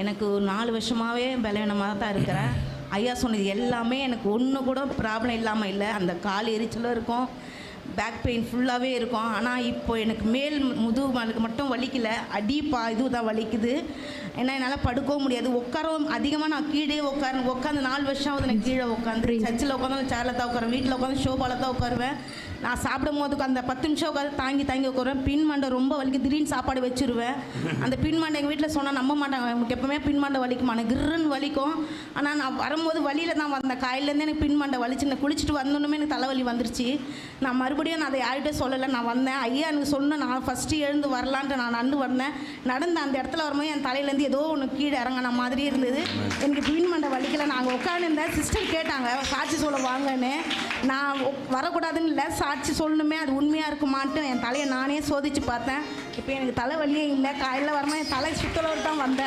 எனக்கு ஒரு 4 வருஷமாகவே பலவீனமாக தான் இருக்கிறேன். ஐயா சொன்னது எல்லாமே எனக்கு ஒன்று கூட ப்ராப்ளம் இல்லாமல் இல்லை. அந்த கால் எரிச்சலும் இருக்கும், பேக் பெயின் ஃபுல்லாகவே இருக்கும். ஆனால் இப்போ எனக்கு மேல் முதுகு மட்டும் வலிக்கலை, இது தான் வலிக்குது. ஏன்னா என்னால் படுக்கவும் முடியாது, உட்காரவும் அதிகமாக நான் கீழே உட்காந்து 4 வருஷம் ஆகுது எனக்கு கீழே உட்காந்து. சர்ச்சில் உட்காந்து சேரில் தான் உட்காருவேன், வீட்டில் உட்காந்து ஷோபாவில் தான் உட்காருவேன். நான் சாப்பிடும் போதுக்கு அந்த 10 நிமிஷம் உட்காந்து தாங்கி உட்காருவேன். பின் மண்டை ரொம்ப வலிக்கு, திடீர்னு சாப்பாடு வச்சுருவேன். அந்த பின் மண்டை எங்கள் வீட்டில் சொன்னால் நம்ப மாட்டாங்க, எனக்கு எப்போவுமே பின் மண்டை வலிக்குமா, எனக்கு கிருன்னு வலிக்கும். ஆனால் நான் வரும்போது வழியில் தான் வந்தேன், காலையிலேருந்தே எனக்கு பின் மண்டை வலிச்சு. நான் குளிச்சுட்டு வந்தோன்னுமே எனக்கு தலைவலி வந்துருச்சு. நான் மறுபடியும் நான் அதை யார்கிட்டே சொல்லலை, நான் வந்தேன். ஐயா எனக்கு சொன்னேன், நான் ஃபஸ்ட்டு எழுந்து வரலான்ட்டு நான் நடந்து வந்தேன். நடந்து அந்த இடத்துல வரும்போது என் தலையிலேருந்து ஏதோ ஒன்று கீழே இறங்கின மாதிரியே இருந்தது. எனக்கு பின் மண்டை வலிக்கலை. நாங்கள் உட்காந்துருந்தேன், சிஸ்டர் கேட்டாங்க சாட்சி சொல்ல வாங்கன்னு. நான் வரக்கூடாதுன்னு இல்லை, சாட்சி சொல்லணுமே, அது உண்மையாக இருக்குமான்ட்டு என் தலையை நானே சோதித்து பார்த்தேன். இப்போ எனக்கு தலைவலியே இல்லை. காலையில் வரும்போது என் தலை சுத்தலோடு தான் வந்தேன்.